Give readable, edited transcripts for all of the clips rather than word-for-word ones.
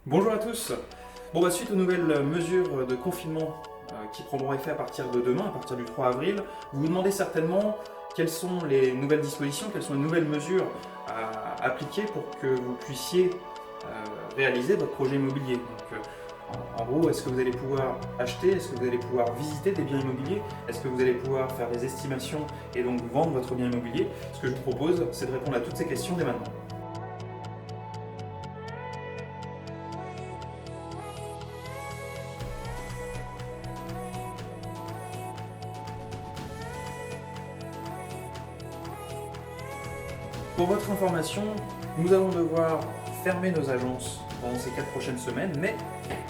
Bonjour à tous. Suite aux nouvelles mesures de confinement qui prendront effet à partir de demain, à partir du 3 avril, vous vous demandez certainement quelles sont les nouvelles dispositions, quelles sont les nouvelles mesures à appliquer pour que vous puissiez réaliser votre projet immobilier. En gros, est-ce que vous allez pouvoir acheter, est-ce que vous allez pouvoir visiter des biens immobiliers, est-ce que vous allez pouvoir faire des estimations et donc vendre votre bien immobilier? Ce que je vous propose, c'est de répondre à toutes ces questions dès maintenant. Pour votre information, nous allons devoir fermer nos agences pendant ces 4 prochaines semaines, mais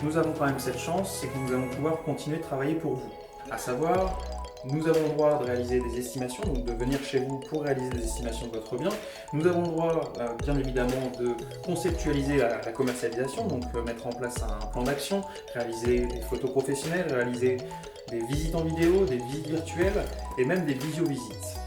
nous avons quand même cette chance, c'est que nous allons pouvoir continuer de travailler pour vous. À savoir, nous avons le droit de réaliser des estimations, donc de venir chez vous pour réaliser des estimations de votre bien. Nous avons le droit, bien évidemment, de conceptualiser la commercialisation, donc mettre en place un plan d'action, réaliser des photos professionnelles, réaliser des visites en vidéo, des visites virtuelles et même des visio-visites.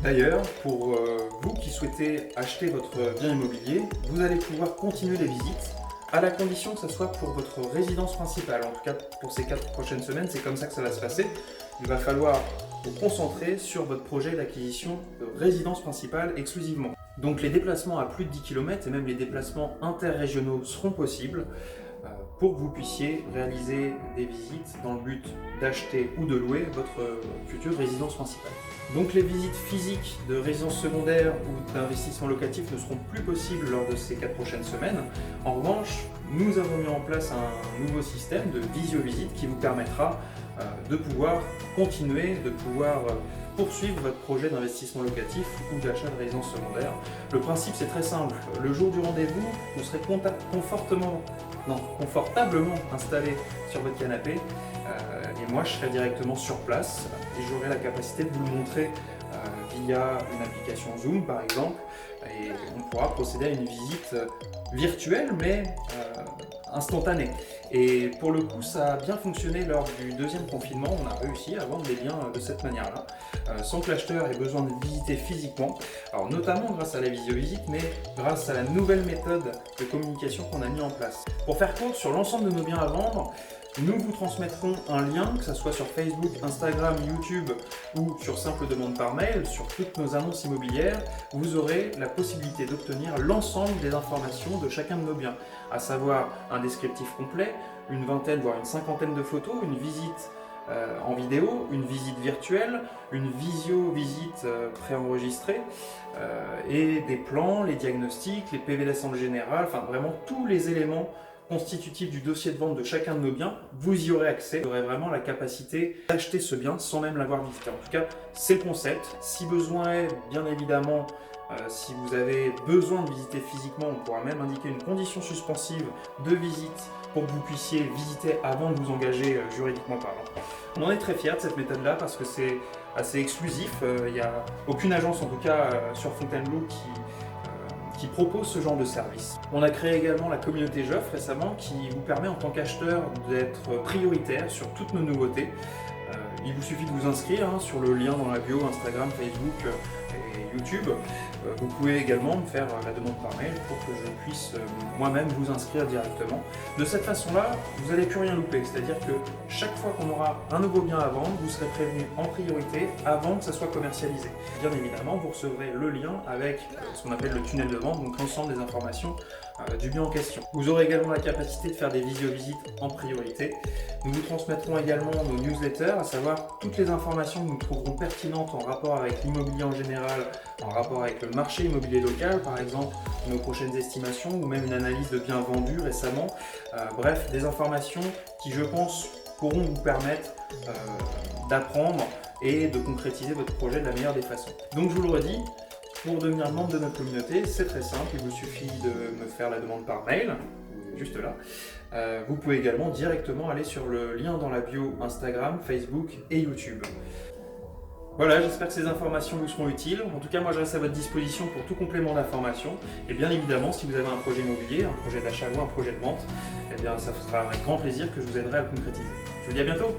D'ailleurs, pour vous qui souhaitez acheter votre bien immobilier, vous allez pouvoir continuer les visites à la condition que ce soit pour votre résidence principale. En tout cas, pour ces 4 prochaines semaines, c'est comme ça que ça va se passer. Il va falloir vous concentrer sur votre projet d'acquisition de résidence principale exclusivement. Donc les déplacements à plus de 10 km et même les déplacements interrégionaux seront possibles pour que vous puissiez réaliser des visites dans le but d'acheter ou de louer votre future résidence principale. Donc les visites physiques de résidence secondaire ou d'investissement locatif ne seront plus possibles lors de ces 4 prochaines semaines. En revanche, nous avons mis en place un nouveau système de visio-visite qui vous permettra de pouvoir continuer, de pouvoir poursuivre votre projet d'investissement locatif ou d'achat de résidence secondaire. Le principe c'est très simple, le jour du rendez-vous, vous serez confortablement installé sur votre canapé et moi je serai directement sur place et j'aurai la capacité de vous le montrer via une application Zoom par exemple, et on pourra procéder à une visite virtuelle mais instantanée. Et pour le coup, ça a bien fonctionné lors du deuxième confinement. On a réussi à vendre des biens de cette manière-là, sans que l'acheteur ait besoin de visiter physiquement. Alors notamment grâce à la visio-visite, mais grâce à la nouvelle méthode de communication qu'on a mis en place. Pour faire court sur l'ensemble de nos biens à vendre, nous vous transmettrons un lien, que ce soit sur Facebook, Instagram, YouTube ou sur simple demande par mail, sur toutes nos annonces immobilières. Vous aurez la possibilité d'obtenir l'ensemble des informations de chacun de nos biens, à savoir un descriptif complet, une vingtaine voire une cinquantaine de photos, une visite en vidéo, une visite virtuelle, une visio-visite préenregistrée et des plans, les diagnostics, les PV d'assemblée générale, enfin vraiment tous les éléments constitutif du dossier de vente de chacun de nos biens, vous y aurez accès. Vous aurez vraiment la capacité d'acheter ce bien sans même l'avoir visité. En tout cas, c'est le concept. Si besoin est, bien évidemment, si vous avez besoin de visiter physiquement, on pourra même indiquer une condition suspensive de visite pour que vous puissiez visiter avant de vous engager juridiquement parlant. On en est très fiers de cette méthode-là parce que c'est assez exclusif. Il n'y a aucune agence, en tout cas sur Fontainebleau, qui propose ce genre de service. On a créé également la communauté Joffre récemment qui vous permet en tant qu'acheteur d'être prioritaire sur toutes nos nouveautés. Il vous suffit de vous inscrire sur le lien dans la bio Instagram, Facebook et YouTube. Vous pouvez également me faire la demande par mail pour que je puisse moi-même vous inscrire directement. De cette façon-là, vous n'allez plus rien louper, c'est-à-dire que chaque fois qu'on aura un nouveau bien à vendre, vous serez prévenu en priorité avant que ça soit commercialisé. Bien évidemment, vous recevrez le lien avec ce qu'on appelle le tunnel de vente, donc l'ensemble des informations du bien en question. Vous aurez également la capacité de faire des visio-visites en priorité. Nous vous transmettrons également nos newsletters, à savoir toutes les informations que nous trouverons pertinentes en rapport avec l'immobilier en général, en rapport avec le marché immobilier local, par exemple nos prochaines estimations ou même une analyse de biens vendus récemment. Bref, des informations qui, je pense, pourront vous permettre d'apprendre et de concrétiser votre projet de la meilleure des façons. Donc je vous le redis, pour devenir membre de notre communauté, c'est très simple, il vous suffit de me faire la demande par mail, juste là. Vous pouvez également directement aller sur le lien dans la bio Instagram, Facebook et YouTube. Voilà, j'espère que ces informations vous seront utiles. En tout cas, moi je reste à votre disposition pour tout complément d'information. Et bien évidemment, si vous avez un projet immobilier, un projet d'achat ou un projet de vente, eh bien ça sera avec grand plaisir que je vous aiderai à le concrétiser. Je vous dis à bientôt.